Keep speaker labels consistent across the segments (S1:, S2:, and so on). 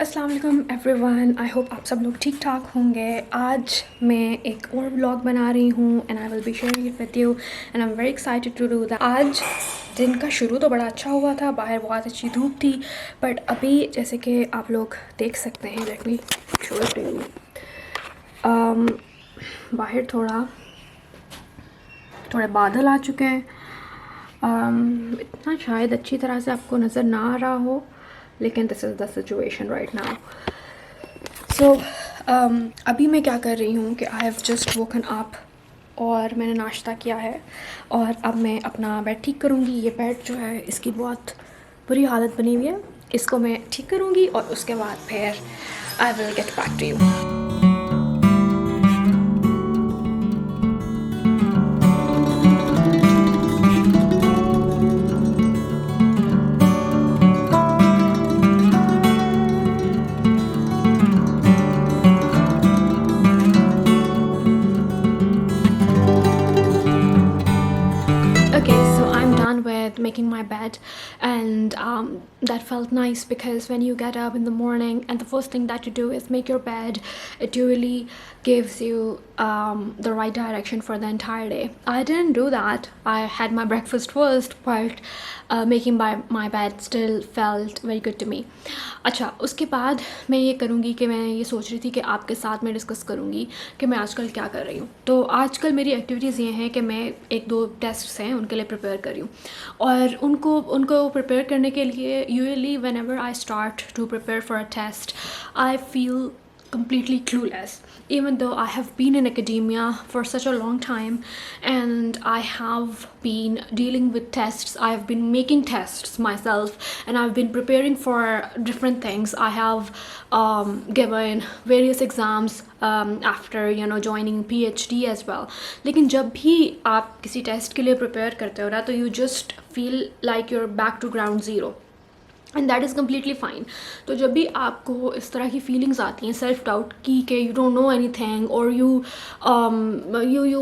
S1: अस्सलाम वालेकुम everyone. I hope आप सब लोग ठीक ठाक होंगे। आज मैं एक और व्लॉग बना रही हूँ and I will be sharing it with you and I am very excited to do that. आज दिन का शुरू तो बड़ा अच्छा हुआ था, बाहर बहुत अच्छी धूप थी, बट अभी जैसे कि आप लोग देख सकते हैं, let me show it to you. बाहर थोड़े बादल आ चुके हैं। इतना शायद अच्छी तरह से आपको नज़र ना आ रहा हो, लेकिन this is the situation right now. So अभी मैं क्या कर रही हूँ कि I have just woken up और मैंने नाश्ता किया है और अब मैं अपना बेड ठीक करूँगी। ये बेड जो है इसकी बहुत बुरी हालत बनी हुई है, इसको मैं ठीक करूँगी और उसके बाद फिर I will get back to you. Okay, so I'm done with making my bed, and that felt nice because when you get up in the morning and the first thing that you do is make your bed, it really gives you the right direction for the entire day. I didn't do that. I had my breakfast first, but making my bed still felt very good to me. अच्छा, उसके बाद मैं ये करूँगी कि मैं ये सोच रही थी कि आपके साथ मैं डिस्कस करूँगी कि मैं आजकल क्या कर रही हूँ। तो आजकल मेरी एक्टिविटीज़ ये हैं कि मैं एक दो टेस्ट्स हैं उनके लिए प्रिपेयर कर रही हूँ, और उनको प्रिपेयर करने के लिए usually whenever I start to prepare for a test I feel completely clueless, even though I have been in academia for such a long time and I have been dealing with tests. I have been making tests myself and I've been preparing for different things. I have given various exams after joining PhD as well. लेकिन जब भी आप किसी test के लिए prepare करते हो ना, तो you just feel like you're back to ground zero. And that is completely fine. तो जब भी आपको इस तरह की फीलिंग्स आती हैं, सेल्फ डाउट की, कि you don't know anything और you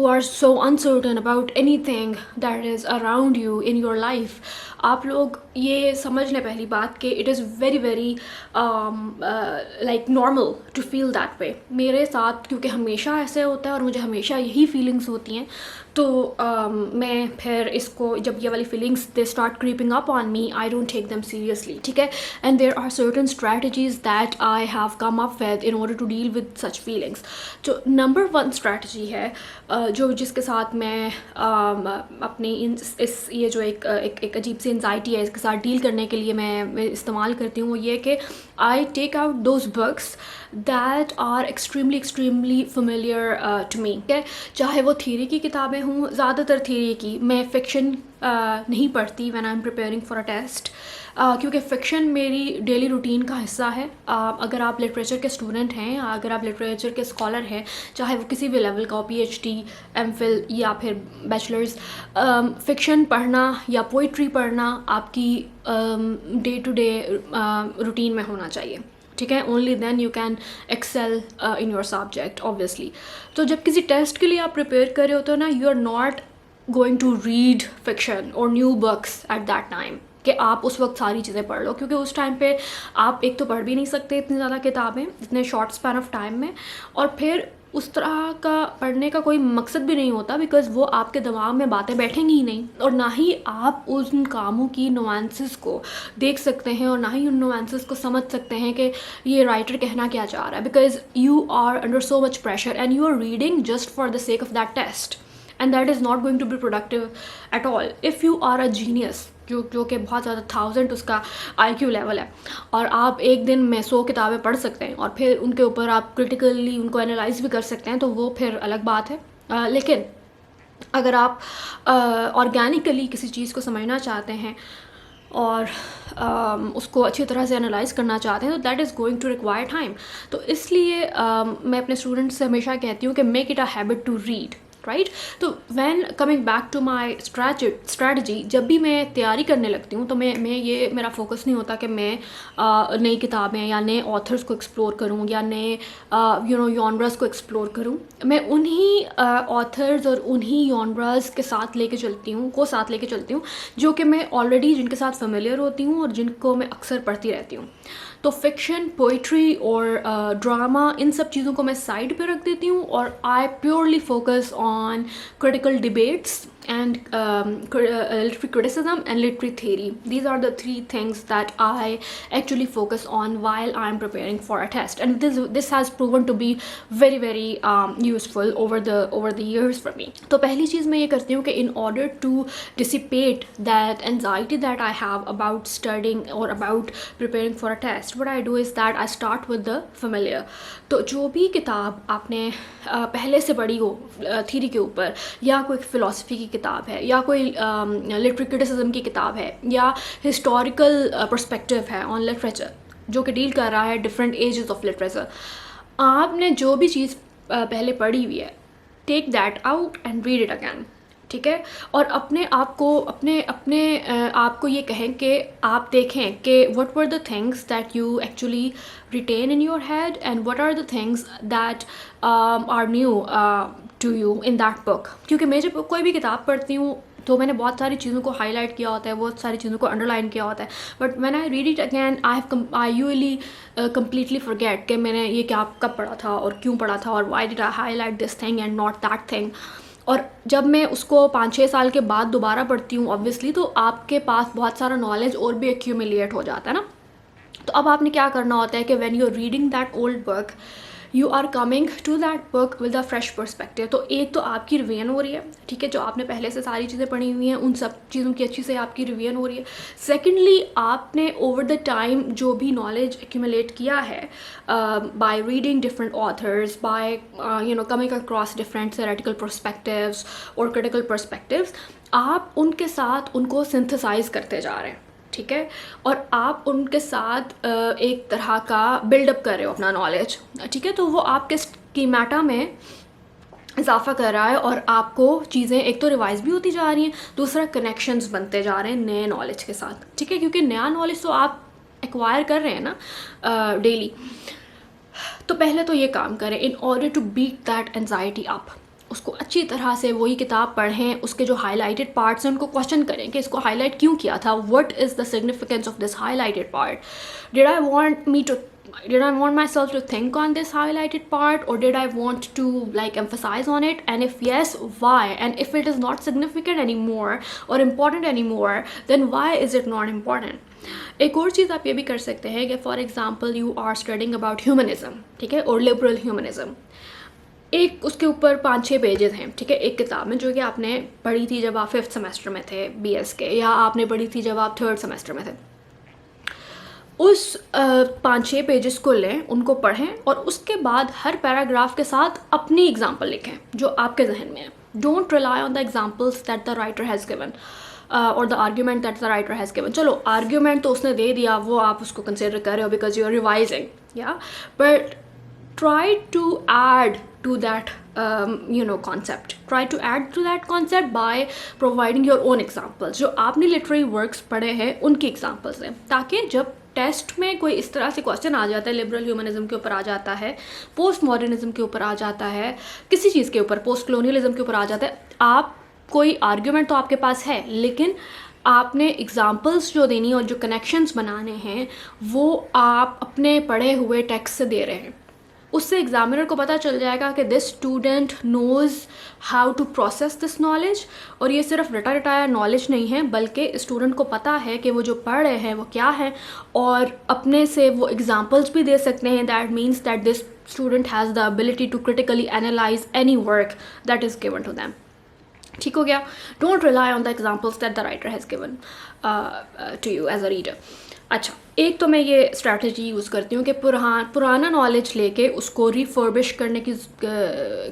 S1: are so uncertain about anything that is around you in your life, आप लोग ये समझ लें पहली बात कि it is very very like normal to feel that way. मेरे साथ क्योंकि हमेशा ऐसे होता है और मुझे हमेशा यही फीलिंग्स होती हैं, तो मैं फिर इसको, जब ये वाली feelings they start creeping up on me, I don't take them seriously, ठीक है। And there are certain strategies that I have come up with in order to deal with such feelings. जो नंबर वन स्ट्रैटेजी है, जिसके साथ मैं अपनी इस ये जो एक अजीब सी एंजाइटी है, इसके साथ डील करने के लिए मैं इस्तेमाल करती हूँ, वो ये कि I take out those books that are extremely familiar to me, ठीक है। चाहे वो थियरी की किताबें हूँ, ज़्यादातर थियरी की, मैं फ़िक्शन नहीं पढ़ती when I am preparing for a test, क्योंकि फ़िक्शन मेरी डेली रूटीन का हिस्सा है। अगर आप लिटरेचर के स्टूडेंट हैं, अगर आप लिटरेचर के स्कॉलर हैं, चाहे वो किसी भी लेवल का हो, PhD, MPhil या फिर बैचलर्स, फ़िक्शन पढ़ना या पोइट्री पढ़ना आपकी डे टू डे रूटीन में होना चाहिए, ठीक है। Only then you can excel in your subject obviously. तो जब किसी टेस्ट के लिए आप प्रिपेयर कर रहे होते हो ना, you are not going to read fiction और new books at that time, कि आप उस वक्त सारी चीज़ें पढ़ लो, क्योंकि उस टाइम पे आप एक तो पढ़ भी नहीं सकते इतनी ज़्यादा किताबें इतने शॉर्ट स्पैन ऑफ टाइम में, और फिर उस तरह का पढ़ने का कोई मकसद भी नहीं होता, बिकॉज़ वो आपके दिमाग में बातें बैठेंगी ही नहीं, और ना ही आप उन कामों की नुआंसेस को देख सकते हैं और ना ही उन नुआंसेस को समझ सकते हैं कि ये राइटर कहना क्या चाह रहा है, because you are under so much pressure and you are reading just for the sake of that test, and that is not going to be productive at all. If you are a genius, जो कि बहुत ज़्यादा 1000 उसका IQ level है, और आप एक दिन में 100 किताबें पढ़ सकते हैं और फिर उनके ऊपर आप क्रिटिकली उनको एनालाइज भी कर सकते हैं, तो वो फिर अलग बात है। लेकिन अगर आप ऑर्गेनिकली किसी चीज़ को समझना चाहते हैं और उसको अच्छी तरह से एनालाइज करना चाहते हैं, तो that is going to require time. तो इसलिए मैं अपने स्टूडेंट्स से हमेशा कहती हूँ कि make it a habit to read, right. तो when coming back to my strategy, जब भी मैं तैयारी करने लगती हूँ, तो मैं ये मेरा फोकस नहीं होता कि मैं नई किताबें या नए ऑथर्स को एक्सप्लोर करूँ या नए जॉनर्स को एक्सप्लोर करूँ। मैं उन्हीं ऑथर्स और उन्हीं जॉनर्स के साथ लेके चलती हूँ जो कि मैं ऑलरेडी जिनके साथ फेमिलियर होती हूँ और जिनको मैं अक्सर पढ़ती रहती हूँ। तो फिक्शन, पोइट्री और ड्रामा, इन सब चीज़ों को मैं साइड पे रख देती हूँ और I purely focus on critical debates and literary criticism and literary theory. These are the three things that I actually focus on while I'm preparing for a test, and this has proven to be very useful over the years for me. तो पहली चीज़ मैं ये करती हूँ कि in order to dissipate that anxiety that I have about studying or about preparing for a test, what I do is that I start with the familiar. तो जो भी किताब आपने पहले से पढ़ी हो थ्योरी के ऊपर, या कोई फ़िलासफ़ी की किताब है, या कोई लिटरेरी क्रिटिसिज्म की किताब है, या हिस्टोरिकल पर्सपेक्टिव है ऑन लिटरेचर जो कि डील कर रहा है डिफरेंट एजेस ऑफ लिटरेचर, आपने जो भी चीज़ पहले पढ़ी हुई है, take that out and read it again, ठीक है। और अपने आप को ये कहें कि आप देखें कि what were the things that you actually retain in your head and what are the things that are new to you in that book. क्योंकि मैं जब कोई भी किताब पढ़ती हूँ तो मैंने बहुत सारी चीज़ों को हाईलाइट किया होता है, बहुत सारी चीज़ों को अंडरलाइन किया होता है, but when I read it again I usually completely forget कि मैंने ये क्या कब पढ़ा था और क्यों पढ़ा था और why did I highlight this thing and not that thing. और जब मैं उसको 5-6 साल के बाद दोबारा पढ़ती हूँ ऑब्वियसली, तो आपके पास बहुत सारा नॉलेज और भी एक्यूमुलेट हो जाता है ना। तो अब आपने क्या करना होता है कि when you are reading that old book, you are coming to that book with a fresh perspective. तो एक तो आपकी रिवीजन हो रही है, ठीक है, जो आपने पहले से सारी चीज़ें पढ़ी हुई हैं उन सब चीज़ों की अच्छी से आपकी रिवीजन हो रही है। सेकेंडली, आपने ओवर द टाइम जो भी नॉलेज एक्यूमुलेट किया है by reading different authors, bye coming across different theoretical perspectives और क्रिटिकल पर्सपेक्टिव्स, आप उनके साथ उनको सिंथेसाइज करते जा रहे हैं, ठीक है, और आप उनके साथ एक तरह का बिल्डअप कर रहे हो अपना नॉलेज, ठीक है। तो वो आपके स्कीमेटा में इजाफा कर रहा है और आपको चीज़ें एक तो रिवाइज भी होती जा रही हैं, दूसरा कनेक्शंस बनते जा रहे हैं नए नॉलेज के साथ, ठीक है, क्योंकि नया नॉलेज तो आप एक्वायर कर रहे हैं ना डेली। तो पहले तो ये काम करें in order to beat that anxiety up. उसको अच्छी तरह से वही किताब पढ़ें, उसके जो हाईलाइटेड पार्ट्स हैं उनको क्वेश्चन करें कि इसको हाईलाइट क्यों किया था, what is the significance of this highlighted part, did I want myself to think on this highlighted part, or did I want to like emphasize on it, and if yes, why, and if it is not significant anymore or important anymore, then why is it not important। एक और चीज़ आप ये भी कर सकते हैं कि for example you are studying about humanism, ठीक है, और लिबरल ह्यूमनिज़म, एक उसके ऊपर 5-6 पेजेस हैं, ठीक है, एक किताब में जो कि आपने पढ़ी थी जब आप 5th सेमेस्टर में थे BS के, या आपने पढ़ी थी जब आप 3rd सेमेस्टर में थे। उस 5-6 पेजेस को लें, उनको पढ़ें और उसके बाद हर पैराग्राफ के साथ अपनी एग्जाम्पल लिखें जो आपके जहन में है। Don't rely on the examples that the writer has given और the argument that the writer has given. चलो आर्ग्यूमेंट तो उसने दे दिया, वो आप उसको कंसिडर कर रहे हो बिकॉज यू आर रिवाइजिंग, या, but try to add to that concept. Try to add to that concept by providing your own examples. जो आपने literary works पढ़े हैं उनकी examples हैं, ताकि जब टेस्ट में कोई इस तरह से क्वेश्चन आ जाता है, लिबरल ह्यूमनिज्म के ऊपर आ जाता है, पोस्ट मॉडर्निज्म के ऊपर आ जाता है, किसी चीज़ के ऊपर, पोस्ट कलोनियलिज्म के ऊपर आ जाता है, आप कोई आर्ग्यूमेंट तो आपके पास है, लेकिन आपने एग्जाम्पल्स जो देनी और जो कनेक्शंस बनाने हैं वो आप अपने पढ़े हुए टेक्स्ट से दे रहे हैं। उससे एग्जामिनर को पता चल जाएगा कि this student knows how to process this knowledge, और ये सिर्फ रटाया नॉलेज नहीं है, बल्कि स्टूडेंट को पता है कि वो जो पढ़ रहे हैं वो क्या है, और अपने से वो एग्जांपल्स भी दे सकते हैं। That means that this student has the ability to critically analyse any work that is given to them. ठीक हो गया। Don't rely on the examples that the writer has given to you as a reader. अच्छा, एक तो मैं ये strategy use करती हूँ कि पुराना नॉलेज लेके उसको रिफर्बिश करने की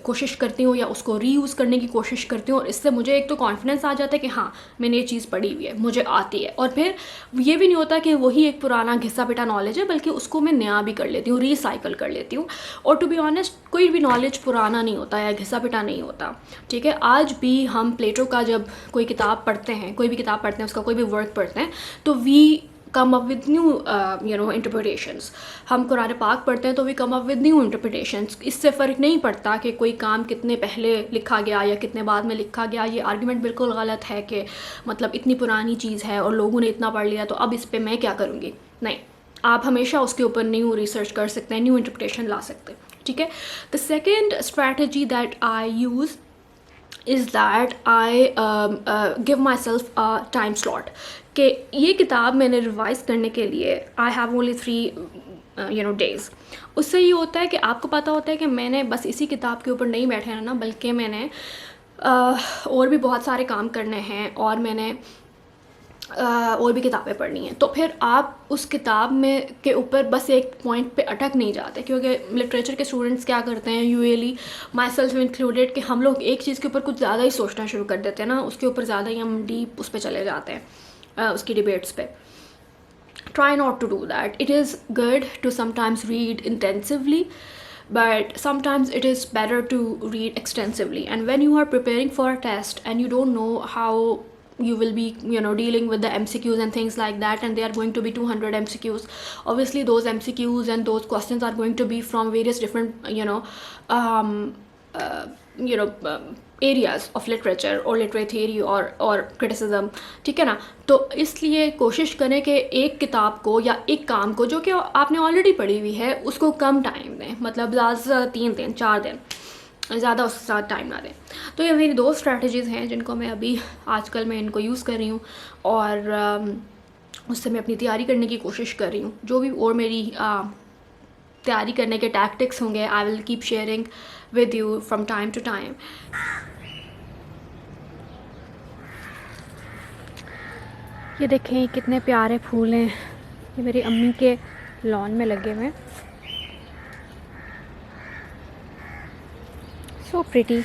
S1: कोशिश करती हूँ या उसको रीयूज़ करने की कोशिश करती हूँ, और इससे मुझे एक तो कॉन्फिडेंस आ जाता है कि हाँ मैंने ये चीज़ पढ़ी हुई है, मुझे आती है। और फिर ये भी नहीं होता कि वही एक पुराना घिसा पिटा नॉलेज है, बल्कि उसको मैं नया भी कर लेती हूँ, रिसाइकल कर लेती हूँ। और टू बी ऑनेस्ट, कोई भी नॉलेज पुराना नहीं होता या घिसा पिटा नहीं होता, ठीक है। आज भी हम प्लेटो का जब कोई किताब पढ़ते हैं, कोई भी किताब पढ़ते हैं, उसका कोई भी वर्क पढ़ते हैं, तो we come up with new interpretations. हम कुरान पाक पढ़ते हैं तो we come up with new interpretations. इससे फ़र्क नहीं पड़ता कि कोई काम कितने पहले लिखा गया या कितने बाद में लिखा गया। ये आर्गुमेंट बिल्कुल गलत है कि मतलब इतनी पुरानी चीज़ है और लोगों ने इतना पढ़ लिया तो अब इस पर मैं क्या करूँगी। नहीं, आप हमेशा उसके ऊपर न्यू रिसर्च कर सकते हैं, न्यू इंटरप्रिटेशन ला सकते हैं, ठीक है। The second strategy that I use is that I give myself a time slot कि ये किताब मैंने रिवाइज करने के लिए I have only 3 days। उससे ये होता है कि आपको पता होता है कि मैंने बस इसी किताब के ऊपर नहीं बैठे रहना, बल्कि मैंने और भी बहुत सारे काम करने हैं और मैंने और भी किताबें पढ़नी हैं। तो फिर आप उस किताब में के ऊपर बस एक पॉइंट पे अटक नहीं जाते, क्योंकि लिटरेचर के स्टूडेंट्स क्या करते हैं यूजुअली, माई सेल्फ इंक्लूडेड, कि हम लोग एक चीज़ के ऊपर कुछ ज़्यादा ही सोचना शुरू कर देते हैं ना, उसके ऊपर ज़्यादा ही हम डीप उस पर चले जाते हैं, उसकी डिबेट्स पे। Try not to do that. It is good to sometimes read intensively, but sometimes it is better to read extensively. And when you are preparing for a test and you don't know how you will be dealing with the MCQs and things like that, and there are going to be 200 MCQs, obviously those MCQs and those questions are going to be from various different areas of literature और literary theory और criticism, ठीक है ना। तो इसलिए कोशिश करें कि एक किताब को या एक काम को जो कि आपने ऑलरेडी पढ़ी हुई है उसको कम टाइम दें, मतलब ज़्यादा से ज़्यादा 3 दिन 4 दिन, ज़्यादा उसके साथ टाइम ना दें। तो ये मेरी 2 स्ट्रैटेजीज़ हैं जिनको मैं अभी आजकल मैं इनको यूज़ कर रही हूँ, और उससे मैं अपनी तैयारी करने की कोशिश कर रही हूँ। जो भी और मेरी तैयारी करने के टैक्टिक्स होंगे, I will keep sharing with you from time to time. ये देखें कितने प्यारे फूल हैं, ये मेरी अम्मी के लॉन में लगे हुए हैं, सो प्रिटी।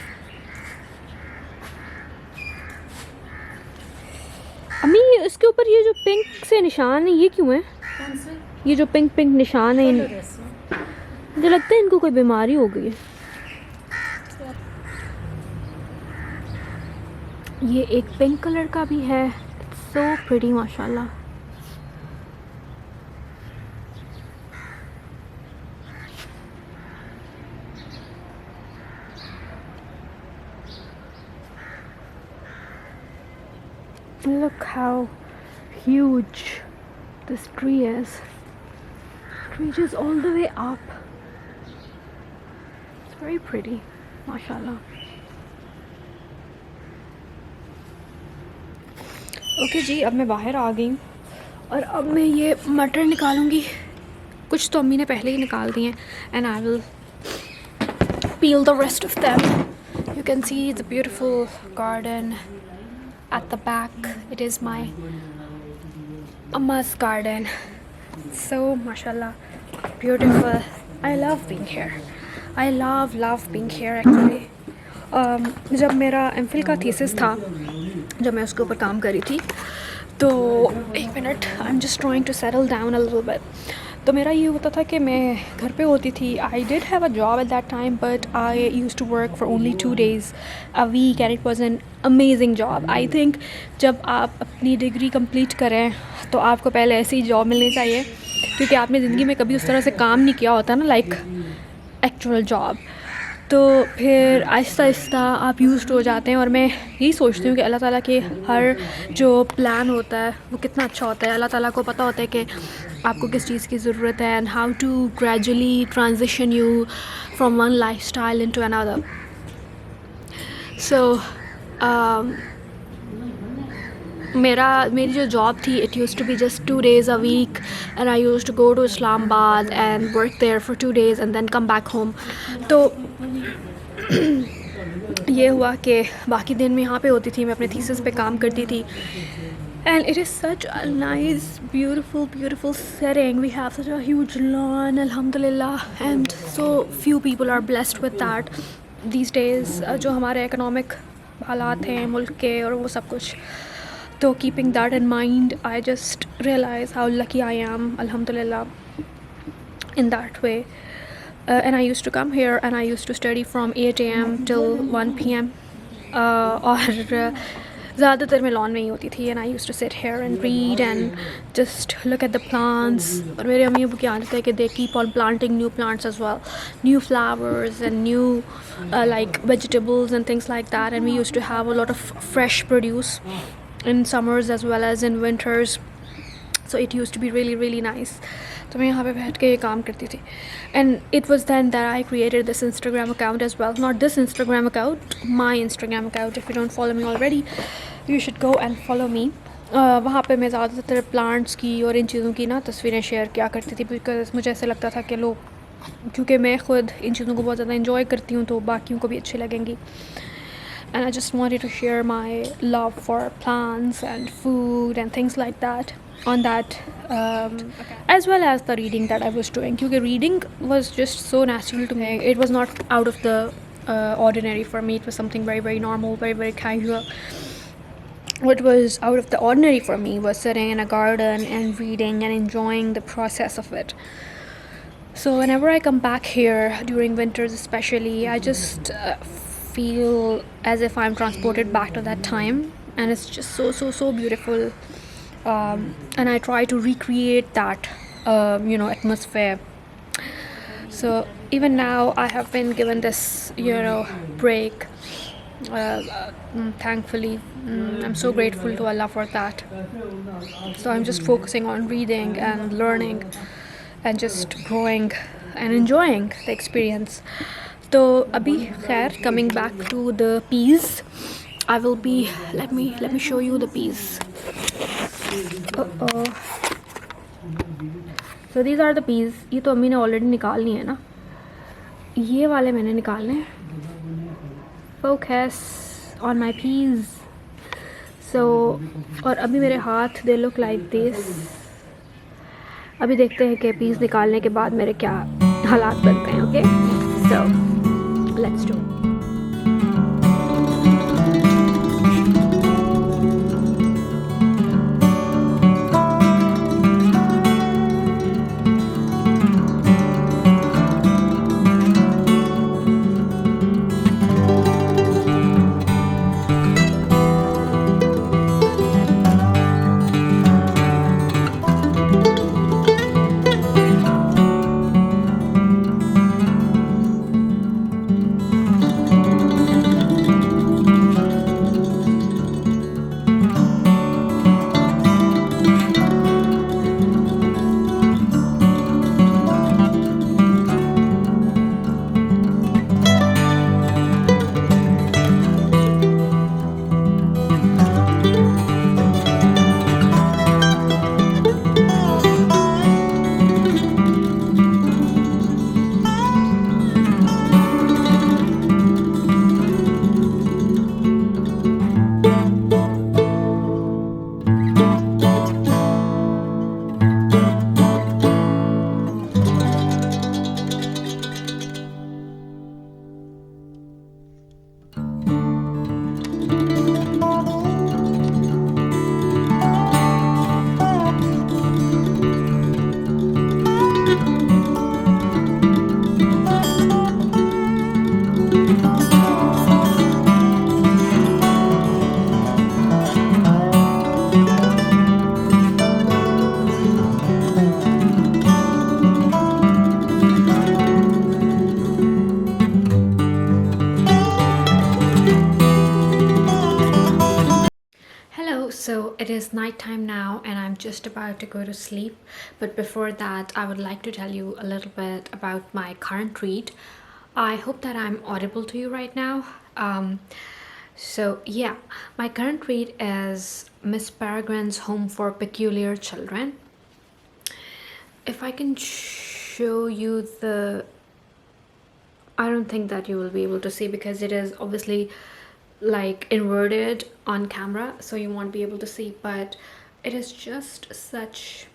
S1: अम्मी इसके ऊपर ये जो पिंक से निशान है ये क्यों है? ये जो पिंक पिंक निशान है, मुझे लगता है इनको कोई बीमारी हो गई है। ये एक पिंक कलर का भी है, सो प्रिटी माशाल्लाह। Look how huge this tree is. It reaches all the way up. It's very pretty, mashallah. Okay ji, अब मैं बाहर आ गई हूँ और अब मैं ये मटर निकालूंगी। कुछ तो अम्मी ने पहले ही निकाल दिए हैं, and I will peel the rest of them. You can see the beautiful garden at the back. It is my Amma's garden. So mashallah beautiful. I love being here. I love being here actually. जब मेरा MPhil का thesis था, जब मैं उसके ऊपर काम कर रही थी, तो एक minute, I am just trying to settle down a little bit. तो मेरा ये होता था कि मैं घर पे होती थी। I did have a job at that time, but I use to work for only 2 days a week, and it was an amazing job. I think जब आप अपनी डिग्री कंप्लीट करें तो आपको पहले ऐसी जॉब मिलनी चाहिए, क्योंकि आपने ज़िंदगी में कभी उस तरह से काम नहीं किया होता ना, लाइक एक्चुअल जॉब। तो फिर आहिस्ता आहिस्ता आप यूज्ड हो जाते हैं, और मैं यही सोचती हूँ कि अल्लाह ताला के हर जो प्लान होता है वो कितना अच्छा होता है। अल्लाह ताला को पता होता है कि आपको किस चीज़ की ज़रूरत है, and how to gradually transition you from one lifestyle into another. So मेरी जो जॉब थी, it used to be just 2 days a week, and I use to go to Islamabad and work there for 2 days and then come back home. तो ये हुआ कि बाकी दिन में यहाँ पे होती थी, मैं अपने थीसिस पे काम करती थी, and it is such a nice beautiful setting. We have such a huge lawn, alhamdulillah, and so few people are blessed with that these days. जो हमारे economic हालात हैं मुल्क के और वो सब कुछ, तो keeping that in mind, I just realize how lucky I am, alhamdulillah, in that way. And I used to come here and I used to study from 8 a.m. till 1 p.m. और ज़्यादातर मैं लॉन में ही होती थी, and I used to sit here and read and just look at the plants. और मेरे अम्मी अब्बू की आदत है कि they keep on planting new plants as well, new flowers and new like vegetables and things like that. And we used to have a lot of fresh produce in summers as well as in winters. So it used to be really nice. तो मैं यहाँ पे बैठ के ये काम करती थी. And it was then that I created this Instagram account as well. Not this Instagram account, my Instagram account. If you don't follow me already, you should go and follow me. वहाँ पे मैं ज़्यादातर plants की और इन चीज़ों की ना तस्वीरें शेयर किया करती थी, बिकॉज मुझे ऐसा लगता था कि लोग, क्योंकि मैं ख़ुद इन चीज़ों को बहुत ज़्यादा इंजॉय करती हूँ, तो बाकियों को भी अच्छी लगेंगी. And I just wanted to share my love for plants and food and things like that on that, as well as the reading that I was doing. Because reading was just so natural to me. It was not out of the ordinary for me. It was something very, very normal, very, very casual. What was out of the ordinary for me was sitting in a garden and reading and enjoying the process of it. So whenever I come back here during winters especially, I just feel as if I'm transported back to that time, and it's just so beautiful. And I try to recreate that atmosphere. So even now I have been given this break. Thankfully, I'm so grateful to Allah for that. So I'm just focusing on reading and learning and just growing and enjoying the experience. So abhi khair, coming back to the peas, I will be, let me show you the peas. So these are the peas. ये तो अम्मी ने already निकाल लिए है ना, ये वाले मैंने निकालने हैं. Focus on my peas. So और अभी मेरे हाथ, they look like this. अभी देखते हैं कि पीस निकालने के बाद मेरे क्या हालात बनते हैं. Okay, so let's do. So it is nighttime now and I'm just about to go to sleep, but before that I would like to tell you a little bit about my current read. I hope that I'm audible to you right now. So yeah, my current read is Miss Peregrine's Home for Peculiar Children. If I can show you the, I don't think that you will be able to see because it is obviously like inverted on camera, so you won't be able to see, but it is just such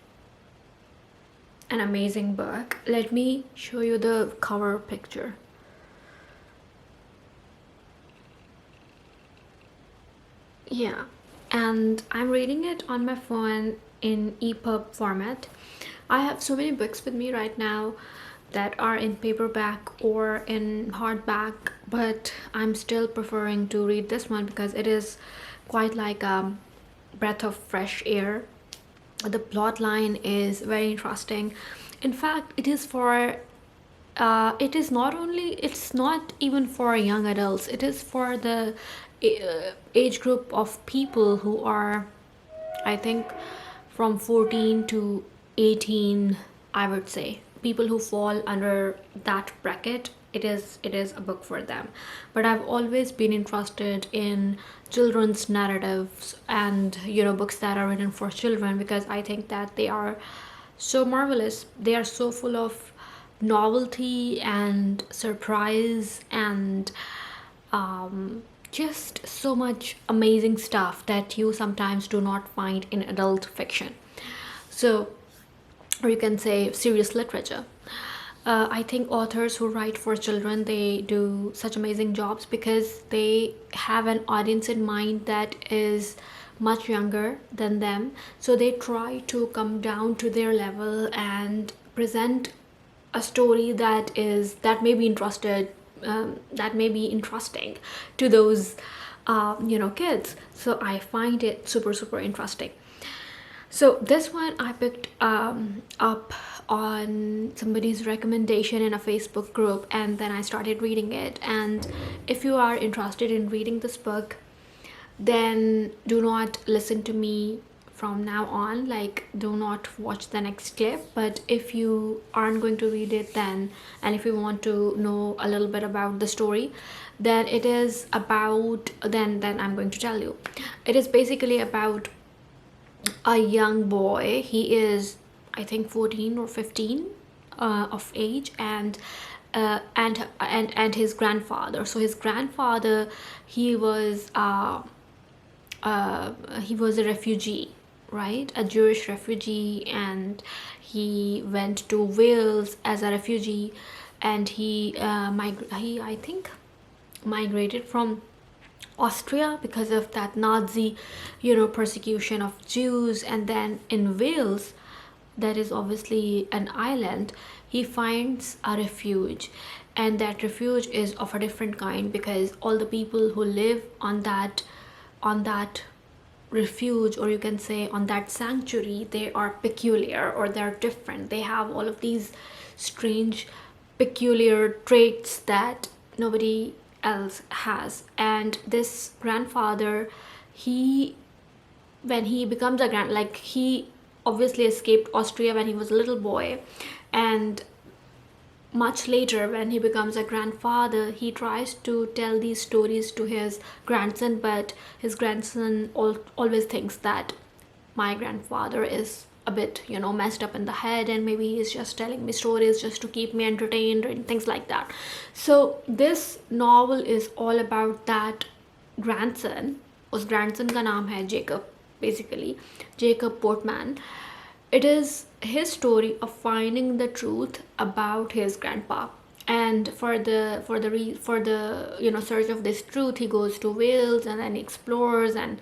S1: an amazing book. Let me show you the cover picture. Yeah, and I'm reading it on my phone in EPUB format. I have so many books with me right now that are in paperback or in hardback, but I'm still preferring to read this one because it is quite like a breath of fresh air. The plot line is very interesting. In fact, it is for it's not even for young adults. It is for the age group of people who are, I think, from 14 to 18, I would say people who fall under that bracket, it is a book for them. But I've always been interested in children's narratives and books that are written for children, because I think that they are so marvelous. They are so full of novelty and surprise and just so much amazing stuff that you sometimes do not find in adult fiction. So, or you can say serious literature. I think authors who write for children, they do such amazing jobs because they have an audience in mind that is much younger than them. So they try to come down to their level and present a story that may be that may be interesting to those kids. So I find it super super interesting. So this one I picked up on somebody's recommendation in a Facebook group, and then I started reading it. And if you are interested in reading this book, then do not listen to me from now on, like do not watch the next clip. But if you aren't going to read it, then, and if you want to know a little bit about the story, then it is about, then I'm going to tell you. It is basically about a young boy. He is, I think, 14 or 15 of age, and his grandfather. So his grandfather, he was a refugee, right? A Jewish refugee, and he went to Wales as a refugee, and he I think migrated from Austria because of that Nazi, persecution of Jews. And then in Wales, that is obviously an island, he finds a refuge. And that refuge is of a different kind, because all the people who live on that refuge, or you can say on that sanctuary, they are peculiar, or they're different. They have all of these strange peculiar traits that nobody else has. And this grandfather, when he becomes he obviously escaped Austria when he was a little boy, and much later when he becomes a grandfather, he tries to tell these stories to his grandson, but his grandson always thinks that my grandfather is a bit messed up in the head, and maybe he's just telling me stories just to keep me entertained and things like that. So this novel is all about that grandson. Us grandson ka naam hai Jacob, basically Jacob Portman. It is his story of finding the truth about his grandpa. And for the search of this truth, he goes to Wales and then explores and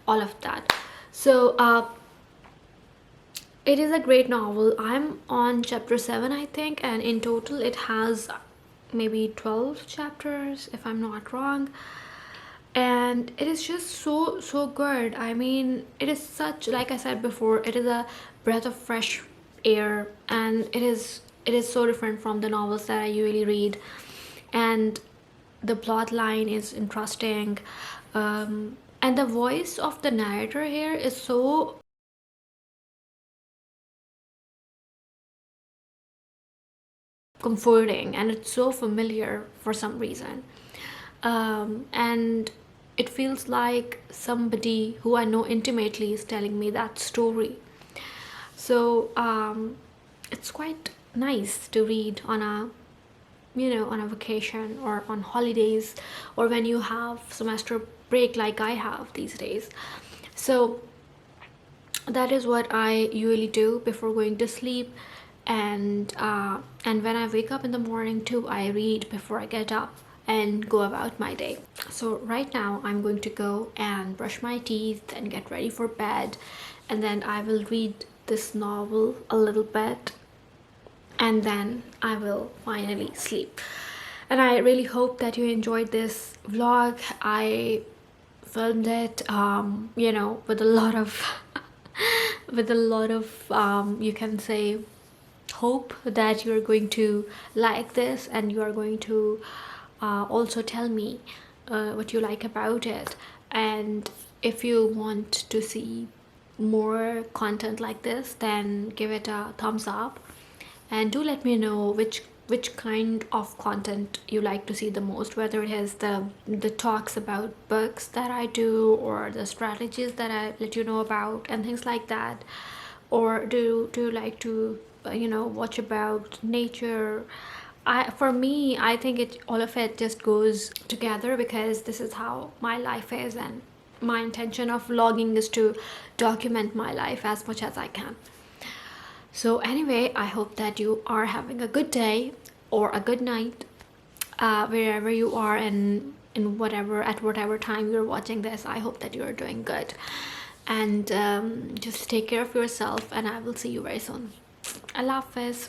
S1: all of that. So it is a great novel. I'm on chapter 7, I think, and in total it has maybe 12 chapters, if I'm not wrong. And it is just so good. I mean, it is such, like I said before, it is a breath of fresh air, and it is so different from the novels that I usually read. And the plot line is interesting, and the voice of the narrator here is so comforting, and it's so familiar for some reason. And it feels like somebody who I know intimately is telling me that story. So it's quite nice to read on a on a vacation, or on holidays, or when you have semester break like I have these days. So that is what I usually do before going to sleep. And when I wake up in the morning too, I read before I get up and go about my day. So right now I'm going to go and brush my teeth and get ready for bed, and then I will read this novel a little bit, and then I will finally sleep. And I really hope that you enjoyed this vlog. I filmed it with a lot of you can say hope that you're going to like this, and you are going to also tell me what you like about it. And if you want to see more content like this, then give it a thumbs up. and do let me know which kind of content you like to see the most, whether it is the talks about books that I do, or the strategies that I let you know about and things like that, or do you like to watch about nature. For me, I think it all of it just goes together, because this is how my life is, and my intention of vlogging is to document my life as much as I can. So anyway, I hope that you are having a good day or a good night, wherever you are, and in whatever at whatever time you're watching this. I hope that you are doing good, and just take care of yourself. And I will see you very soon. Allah Hafiz.